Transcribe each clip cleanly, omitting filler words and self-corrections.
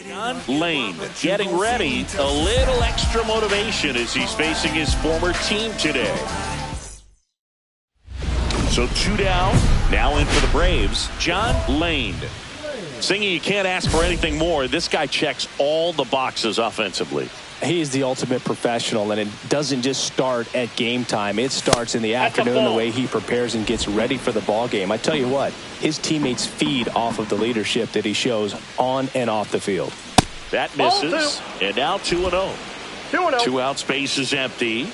John Lane getting ready. A little extra motivation as he's facing his former team today. So 2 down. Now in for the Braves, John Lane. Singing, you can't ask for anything more. This guy checks all the boxes offensively. He's the ultimate professional, and it doesn't just start at game time. It starts in the afternoon, the way he prepares and gets ready for the ball game. I tell you what, his teammates feed off of the leadership that he shows on and off the field. That misses, and now 2-0. 2 out, space is empty.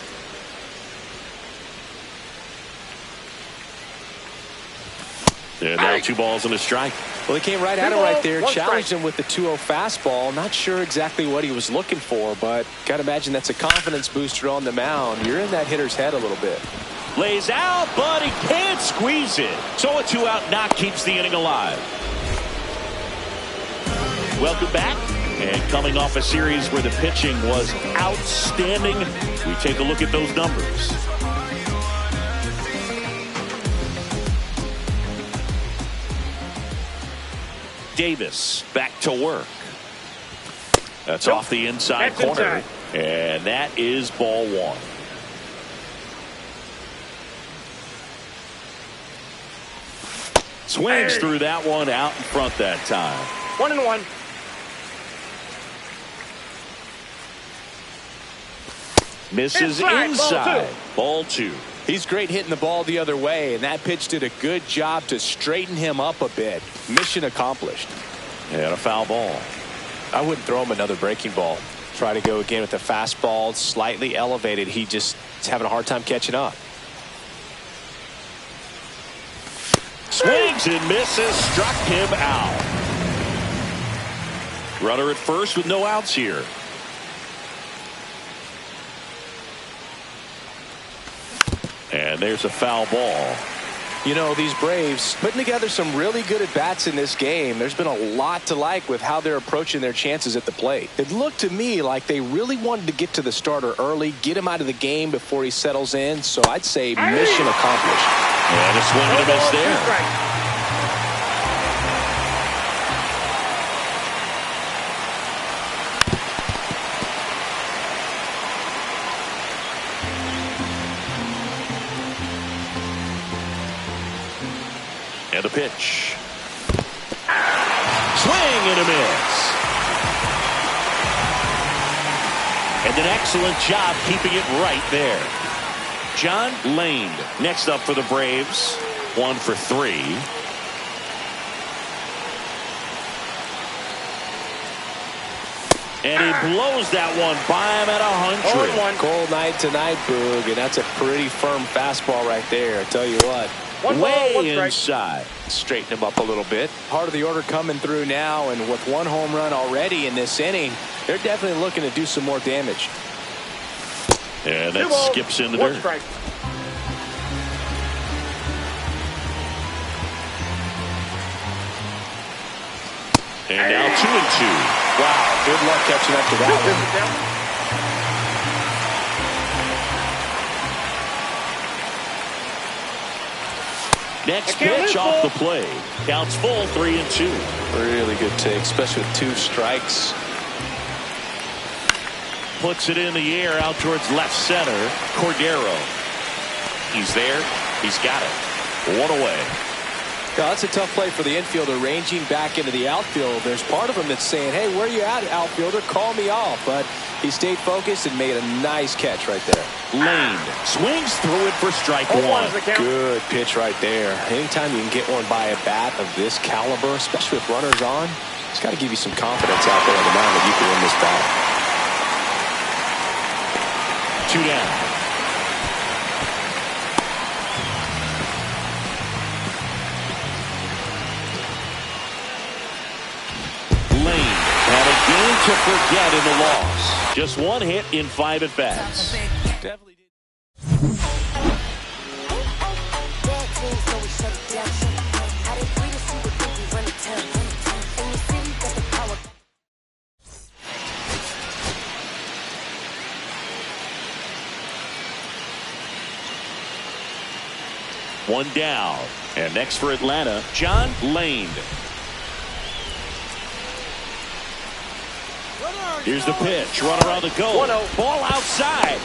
And now 2 balls and a strike. Well, he came right at him right there, challenged him with the 2-0 fastball. Not sure exactly what he was looking for, but got to imagine that's a confidence booster on the mound. You're in that hitter's head a little bit. Lays out, but he can't squeeze it. So a 2-out knock keeps the inning alive. Welcome back. And coming off a series where the pitching was outstanding, we take a look at those numbers. Davis back to work. That's off the inside corner. And that is ball 1. Swings through that one out in front that time. 1-1. Misses inside. Ball 2. He's great hitting the ball the other way, and that pitch did a good job to straighten him up a bit. Mission accomplished. And a foul ball. I wouldn't throw him another breaking ball. Try to go again with the fastball, slightly elevated. He just is having a hard time catching up. Swings and misses. Struck him out. Runner at first with no outs here. And there's a foul ball. You know, these Braves putting together some really good at-bats in this game. There's been a lot to like with how they're approaching their chances at the plate. It looked to me like they really wanted to get to the starter early, get him out of the game before he settles in. So I'd say mission accomplished. And a swing and a miss there. And a pitch. Swing and a miss. And an excellent job keeping it right there. John Lane next up for the Braves. 1 for 3. And he blows that one by him at 100. Cold night tonight, Boog, and that's a pretty firm fastball right there. I tell you what. Way inside. Straighten him up a little bit. Part of the order coming through now, and with 1 home run already in this inning, they're definitely looking to do some more damage. And that skips in the dirt. And now 2-2. Wow, good luck catching up to that one. Next pitch off the plate. Counts full, 3-2. Really good take, especially with 2 strikes. Puts it in the air out towards left center. Cordero. He's there. He's got it. 1 away. That's a tough play for the infielder, ranging back into the outfield. There's part of him that's saying, hey, where you at, outfielder? Call me off. But he stayed focused and made a nice catch right there. Lane swings through it for strike 1. Good pitch right there. Anytime you can get one by a bat of this caliber, especially with runners on, it's got to give you some confidence out there on the mound that you can win this battle. 2 down. To forget in the loss. Just 1 hit in 5 at-bats. Definitely did. One down. And next for Atlanta, John Lane. Here's the pitch. Runner on the go. 1-0. Ball outside.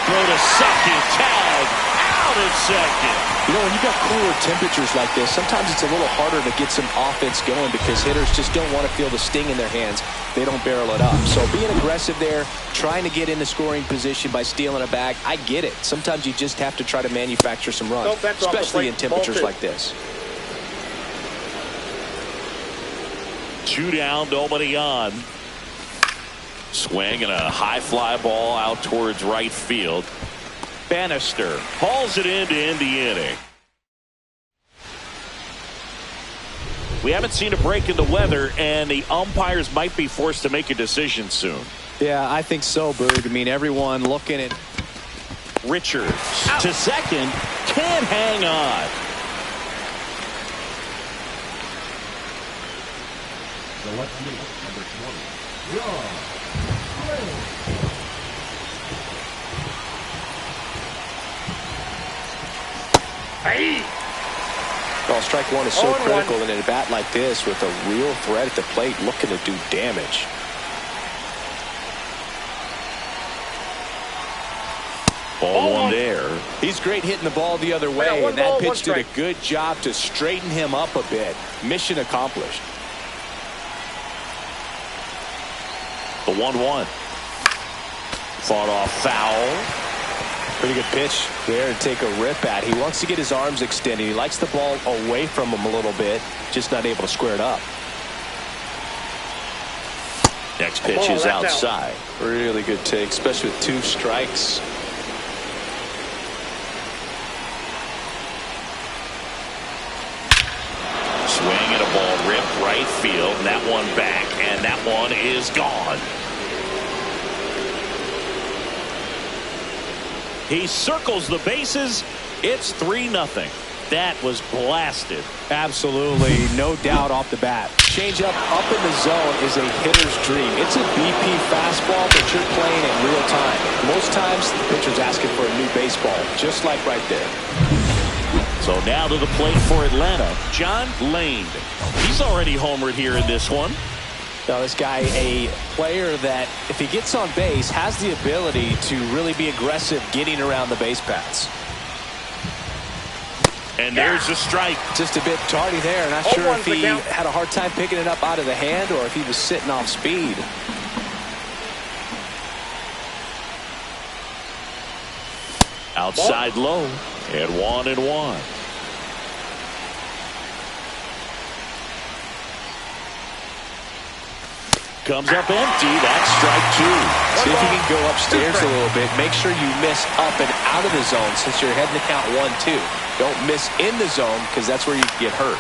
Throw to second. Tag. Out at second. You know, when you've got cooler temperatures like this, sometimes it's a little harder to get some offense going because hitters just don't want to feel the sting in their hands. They don't barrel it up. So being aggressive there, trying to get into scoring position by stealing a bag, I get it. Sometimes you just have to try to manufacture some runs, especially in temperatures like this. 2 down, nobody on. Swing and a high fly ball out towards right field. Bannister hauls it in to end the inning. We haven't seen a break in the weather, and the umpires might be forced to make a decision soon. Yeah, I think so, Boog. I mean, everyone looking at Richards to second, can't hang on. The left field, number 20. Well, strike one is so critical in a bat like this with a real threat at the plate looking to do damage. Ball one there. He's great hitting the ball the other way, and that pitch did a good job to straighten him up a bit. Mission accomplished. The 1-1. Fought off foul. Pretty good pitch there to take a rip at. He wants to get his arms extended. He likes the ball away from him a little bit, just not able to square it up. Next pitch is outside. Really good take, especially with 2 strikes. Swing and a ball ripped right field. And that one back, and that one is gone. He circles the bases. It's 3-0. That was blasted. Absolutely, no doubt off the bat. Changeup up in the zone is a hitter's dream. It's a BP fastball, but you're playing in real time. Most times, the pitcher's asking for a new baseball, just like right there. So now to the plate for Atlanta, John Lane. He's already homered here in this one. Now, this guy, a player that, if he gets on base, has the ability to really be aggressive getting around the base paths. And there's a strike. Just a bit tardy there. Not sure if he had a hard time picking it up out of the hand or if he was sitting off speed. Outside low, and 1-1. Comes up empty. That's strike 2. See if you can go upstairs a little bit. Make sure you miss up and out of the zone since you're heading to count 1-2. Don't miss in the zone because that's where you get hurt.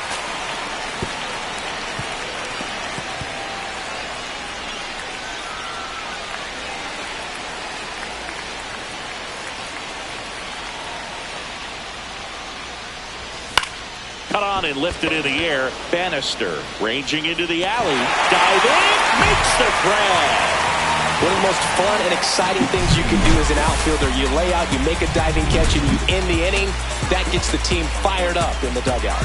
Cut on and lifted in the air. Bannister ranging into the alley. Diving, makes the grab. One of the most fun and exciting things you can do as an outfielder. You lay out, you make a diving catch, and you end the inning. That gets the team fired up in the dugout.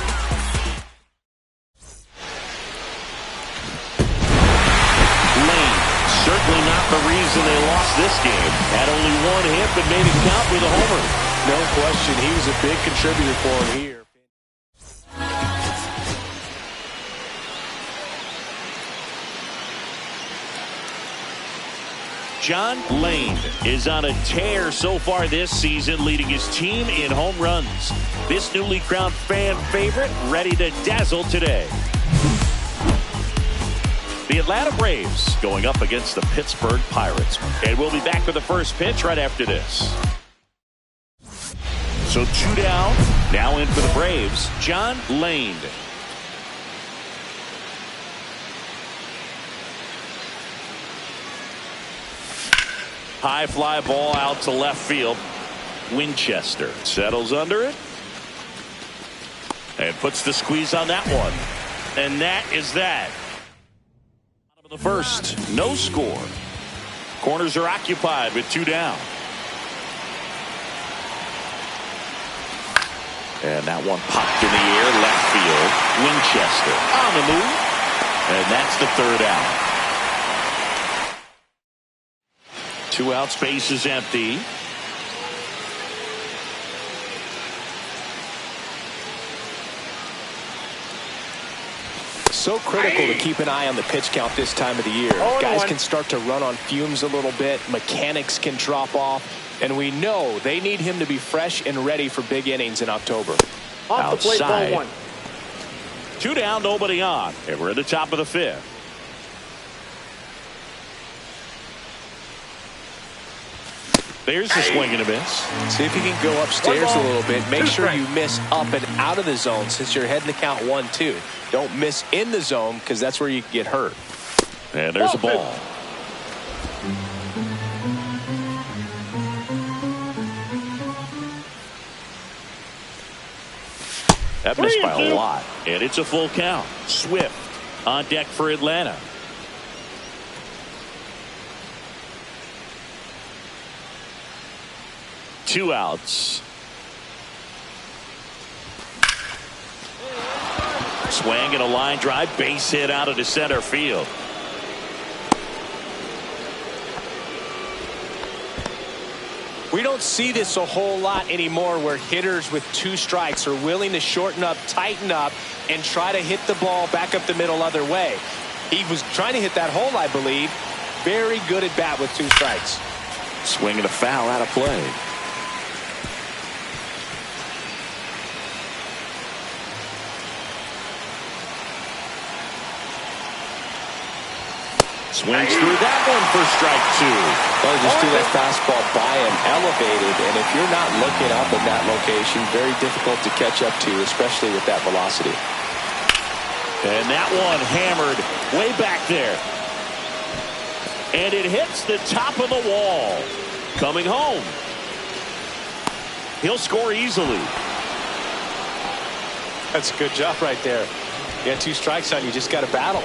Lane, certainly not the reason they lost this game. Had only 1 hit, but made it count with a homer. No question, he was a big contributor for him here. John Lane is on a tear so far this season, leading his team in home runs. This newly crowned fan favorite ready to dazzle today. The Atlanta Braves going up against the Pittsburgh Pirates. And we'll be back with the first pitch right after this. So 2 down, now in for the Braves, John Lane. High fly ball out to left field. Winchester settles under it and puts the squeeze on that one. And that is that. Bottom of the first, no score. Corners are occupied with 2 down. And that one popped in the air, left field. Winchester on the move. And that's the 3rd out. 2 out, space is empty. So critical to keep an eye on the pitch count this time of the year. Guys can start to run on fumes a little bit. Mechanics can drop off. And we know they need him to be fresh and ready for big innings in October. Off the plate, ball 1. 2 down, nobody on. And we're at the top of the 5th. There's the swing and a miss. See if you can go upstairs a little bit. Make sure you miss up and out of the zone since you're heading to count 1-2. Don't miss in the zone because that's where you get hurt. And there's a ball. That missed by a lot. And it's a full count. Swift on deck for Atlanta. Two outs. Swing and a line drive, base hit out into center field. We don't see this a whole lot anymore where hitters with 2 strikes are willing to shorten up, tighten up, and try to hit the ball back up the middle other way. He was trying to hit that hole, I believe. Very good at bat with 2 strikes. Swing and a foul out of play. Swings through that one for strike 2. Well, just threw that fastball by him, elevated, and if you're not looking up in that location, very difficult to catch up to, especially with that velocity. And that one hammered way back there. And it hits the top of the wall. Coming home. He'll score easily. That's a good job right there. You got 2 strikes on you, just got to battle.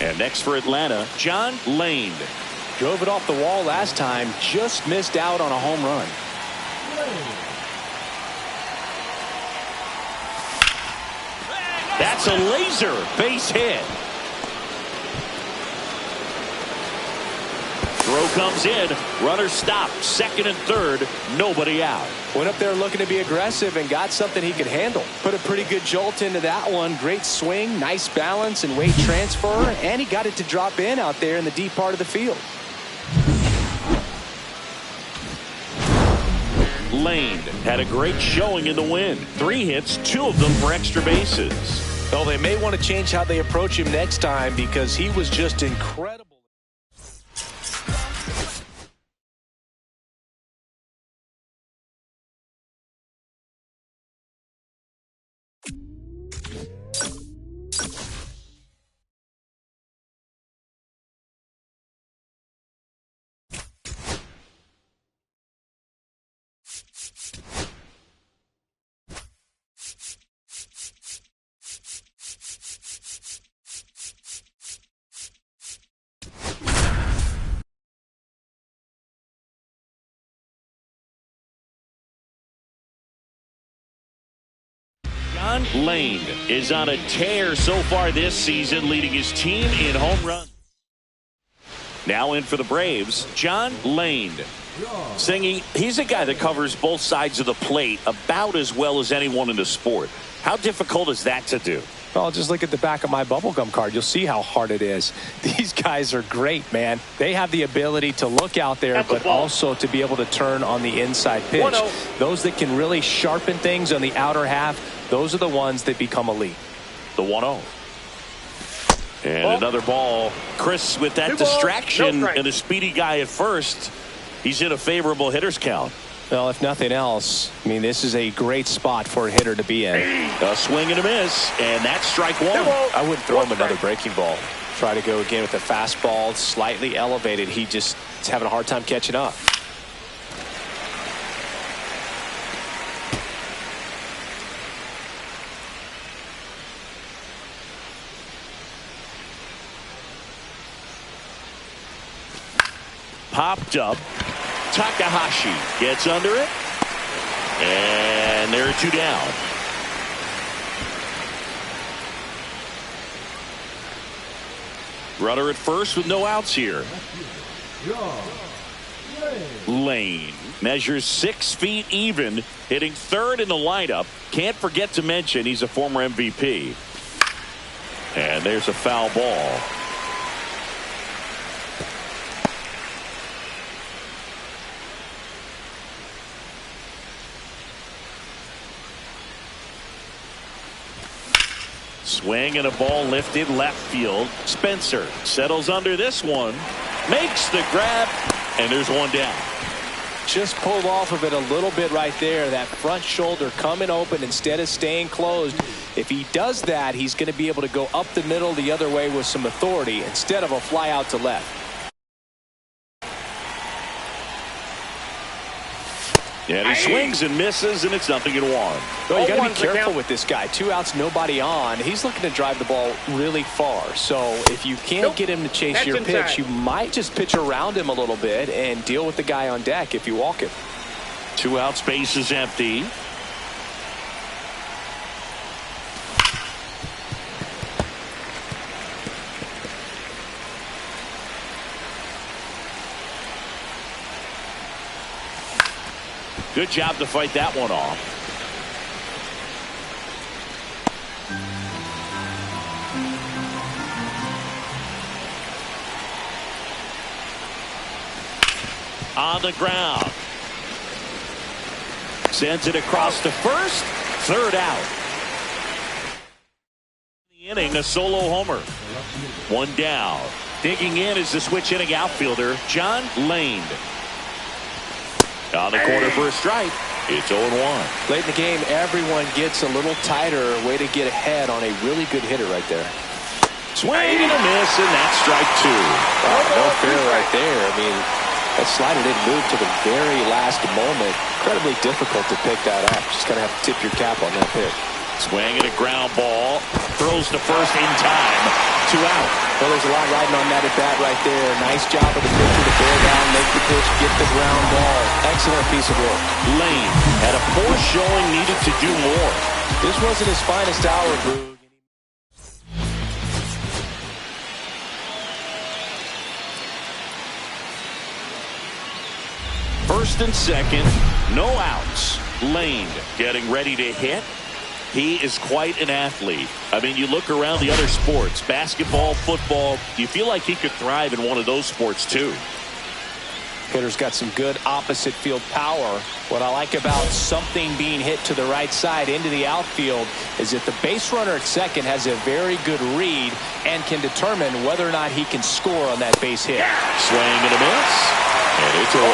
And next for Atlanta, John Lane. Drove it off the wall last time, just missed out on a home run. That's a laser base hit. Throw comes in, runner stopped, 2nd and 3rd, nobody out. Went up there looking to be aggressive and got something he could handle. Put a pretty good jolt into that one. Great swing, nice balance and weight transfer, and he got it to drop in out there in the deep part of the field. Lane had a great showing in the win. 3 hits, 2 of them for extra bases. Well, they may want to change how they approach him next time because he was just incredible. John Lane is on a tear so far this season, leading his team in home runs. Now in for the Braves, John Lane. Singy, he's a guy that covers both sides of the plate about as well as anyone in the sport. How difficult is that to do? Well, just look at the back of my bubblegum card. You'll see how hard it is. These guys are great, man. They have the ability to look out there, but also to be able to turn on the inside pitch. 1-0. Those that can really sharpen things on the outer half, those are the ones that become elite. The 1-0. And another ball. Chris, with that distraction and a speedy guy at first, he's in a favorable hitter's count. Well, if nothing else, I mean, this is a great spot for a hitter to be in. A swing and a miss, and that's strike 1. I wouldn't throw him another breaking ball. Try to go again with the fastball, slightly elevated. He just is having a hard time catching up. Popped up. Takahashi gets under it. And there are 2 down. Runner at first with no outs here. Lane measures 6 feet even, hitting third in the lineup. Can't forget to mention he's a former MVP. And there's a foul ball. Swing and a ball lifted left field. Spencer settles under this one, makes the grab, and there's one down. Just pulled off of it a little bit right there. That front shoulder coming open instead of staying closed. If he does that, he's going to be able to go up the middle the other way with some authority instead of a fly out to left. And he swings and misses, and it's 0-1. Well, you got to be careful with this guy. 2 outs, nobody on. He's looking to drive the ball really far. So if you can't get him to chase your pitch, you might just pitch around him a little bit and deal with the guy on deck if you walk him. 2 out, space is empty. Good job to fight that one off. On the ground. Sends it across to first. Third out. The inning, a solo homer. 1 down. Digging in is the switch hitting outfielder, John Lane. On the corner for a strike. It's 0-1. Late in the game, everyone gets a little tighter. Way to get ahead on a really good hitter right there. Swing and a miss, and that's strike 2. No fair right there. I mean, that slider didn't move to the very last moment. Incredibly difficult to pick that up. Just going to have to tip your cap on that pitch. Swing and a ground ball. Throws to first in time. 2 out. Well, there's a lot riding on that at bat right there. Nice job of the pitcher to bear down, make the pitch, get the ground ball. Excellent piece of work. Lane had a poor showing, needed to do more. This wasn't his finest hour, Boog. First and second, no outs. Lane getting ready to hit. He is quite an athlete. I mean, you look around the other sports, basketball, football, you feel like he could thrive in one of those sports too. Hitter's got some good opposite field power. What I like about something being hit to the right side into the outfield is that the base runner at second has a very good read and can determine whether or not he can score on that base hit. Swing and a miss. And it's 0-1.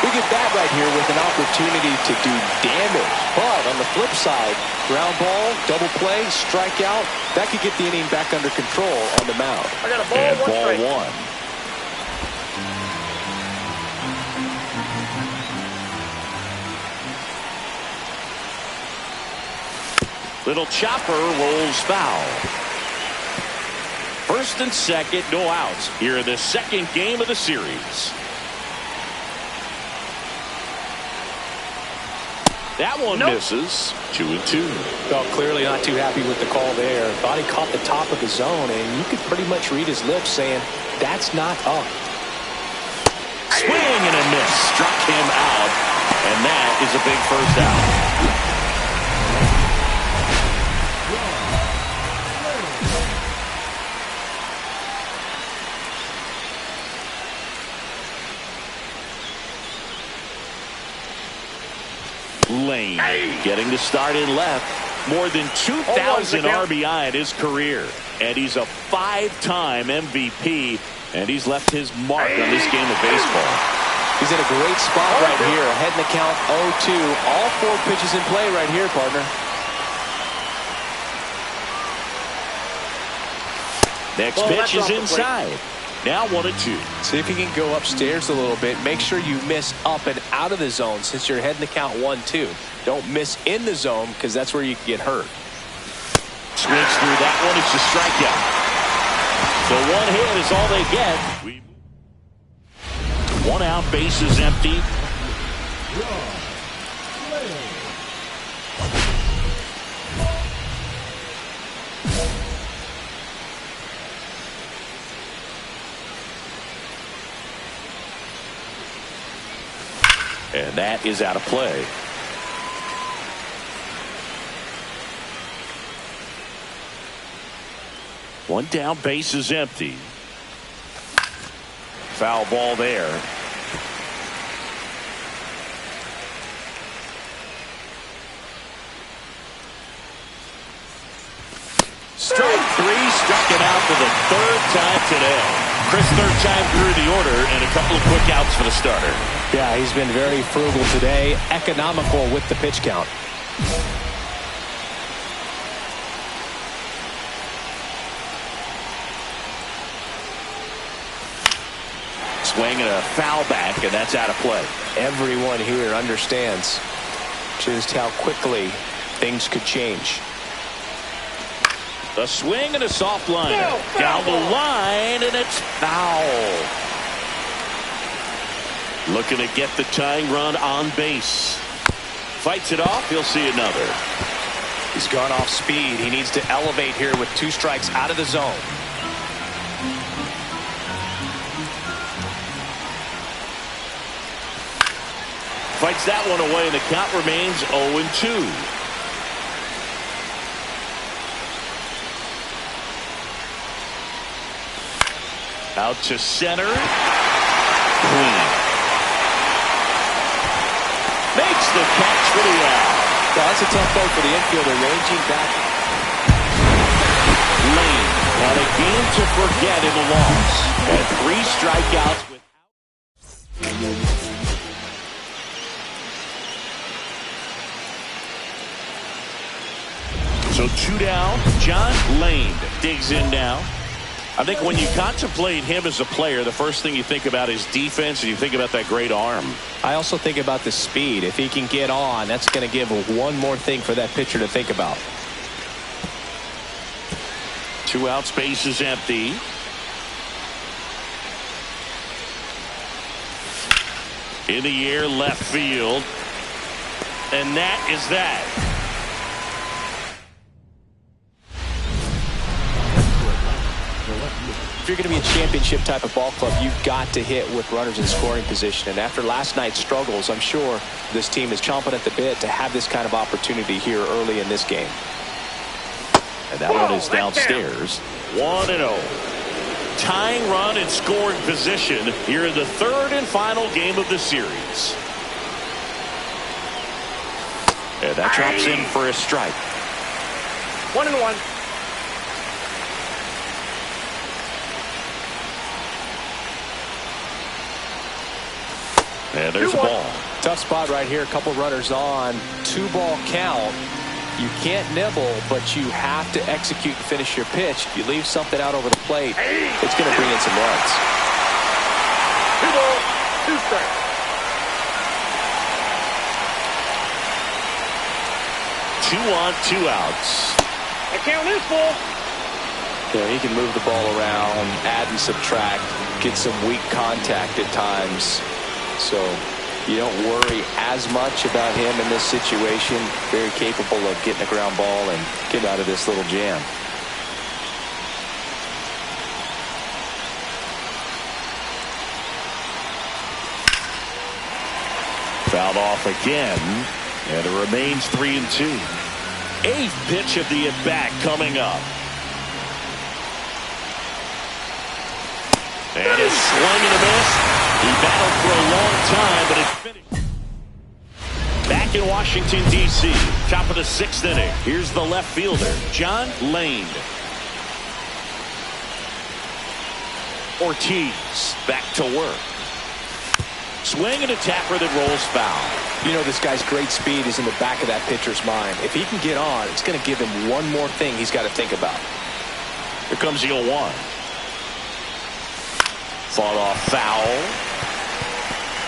We get that right here with an opportunity to do damage. But on the flip side, ground ball, double play, strikeout, that could get the inning back under control on the mound. I got a ball, and one ball strike. 1. Little chopper rolls foul. First and second, no outs. Here in the second game of the series. That one misses. 2-2. Well, clearly not too happy with the call there. Thought he caught the top of the zone, and you could pretty much read his lips saying, that's not up. Swing and a miss. Struck him out. And that is a big first out. Lane getting to start in left. More than 2,000 RBI in his career. And he's a 5-time MVP. And he's left his mark on this game of baseball. He's in a great spot right here. Ahead in the count 0-2. All 4 pitches in play right here, partner. Next pitch is inside. Now 1-2. See if you can go upstairs a little bit. Make sure you miss up and out of the zone since you're heading to count 1-2. Don't miss in the zone because that's where you can get hurt. Swings through that one. It's a strikeout. So 1 hit is all they get. 1 out, base is empty. And that is out of play. One down, base is empty. Foul ball there. Strike three, struck him out for the third time today. Chris, third time through the order, and a couple of quick outs for the starter. Yeah, he's been very frugal today, economical with the pitch count. Swing and a foul back, and that's out of play. Everyone here understands just how quickly things could change. The swing and a soft liner. Down the line, and it's foul. Looking to get the tying run on base. Fights it off. He'll see another. He's gone off speed. He needs to elevate here with 2 strikes out of the zone. Fights that one away, and the count remains 0-2. Out to center. Clean. Makes the catch for the out. Well, that's a tough play for the infielder, ranging back. Lane had a game to forget in the loss. And 3 strikeouts without. So 2 down. John Lane digs in now. I think when you contemplate him as a player, the first thing you think about is defense, and you think about that great arm. I also think about the speed. If he can get on, that's going to give one more thing for that pitcher to think about. 2 outs, base is empty. In the air, left field. And that is that. If you're going to be a championship type of ball club, you've got to hit with runners in scoring position. And after last night's struggles, I'm sure this team is chomping at the bit to have this kind of opportunity here early in this game. And that one is downstairs. 1-0. Tying run in scoring position here in the third and final game of the series. And that drops in for a strike. 1-1. And there's a ball. Tough spot right here. A couple runners on. 2-ball count. You can't nibble, but you have to execute and finish your pitch. If you leave something out over the plate, it's going to bring in some runs. 2 balls, 2 strikes. 2 on, 2 outs. The count is full. Yeah, he can move the ball around, add and subtract, get some weak contact at times. So you don't worry as much about him in this situation. Very capable of getting a ground ball and getting out of this little jam. Fouled off again, and it remains 3-2. 8th pitch of the at-bat coming up. And a swing and a miss. He battled for a long time, but it finished. Back in Washington, D.C., top of the 6th inning. Here's the left fielder, John Lane. Ortiz back to work. Swing and a tapper that rolls foul. You know, this guy's great speed is in the back of that pitcher's mind. If he can get on, it's going to give him one more thing he's got to think about. Here comes the 0-1. Fought off foul.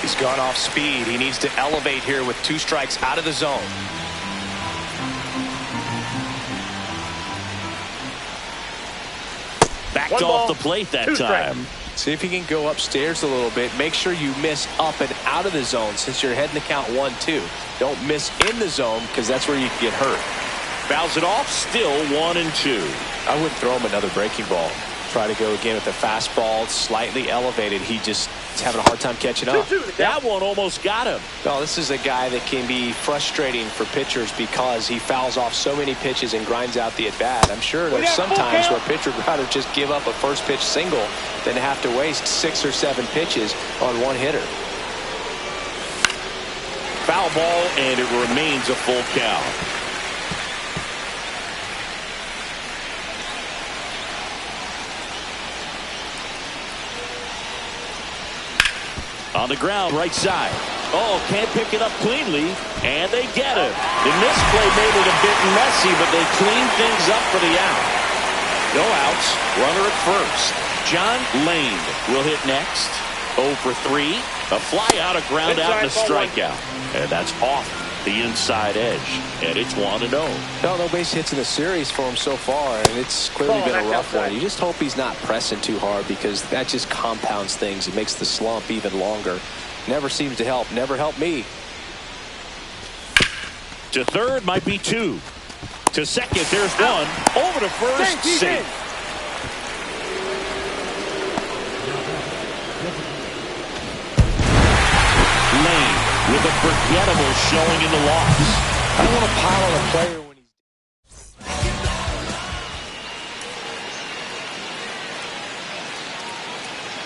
He's gone off speed. He needs to elevate here with 2 strikes out of the zone. Backed off the plate that time. See if he can go upstairs a little bit. Make sure you miss up and out of the zone since you're heading to count 1-2. Don't miss in the zone because that's where you can get hurt. Fouls it off, still 1-2. I wouldn't throw him another breaking ball. Try to go again with the fastball, slightly elevated. He just He's having a hard time catching up. That one almost got him. Oh, this is a guy that can be frustrating for pitchers because he fouls off so many pitches and grinds out the at-bat. I'm sure there's some times where a pitcher would rather just give up a first pitch single than have to waste 6 or 7 pitches on one hitter. Foul ball, and it remains a full count. On the ground, right side. Oh, can't pick it up cleanly, and they get it. The misplay made it a bit messy, but they cleaned things up for the out. No outs, runner at first. John Lane will hit next. 0 for 3. A fly out, a ground out, and a strikeout. And that's off the inside edge. And it's 1-0. No base hits in the series for him so far, and it's clearly been a rough one. You just hope he's not pressing too hard because that just compounds things. It makes the slump even longer. Never seems to help. Never helped me. To third might be 2. To second, there's 1. Over to first, safe. Lane with a forgettable showing in the loss. I don't want to pile on a player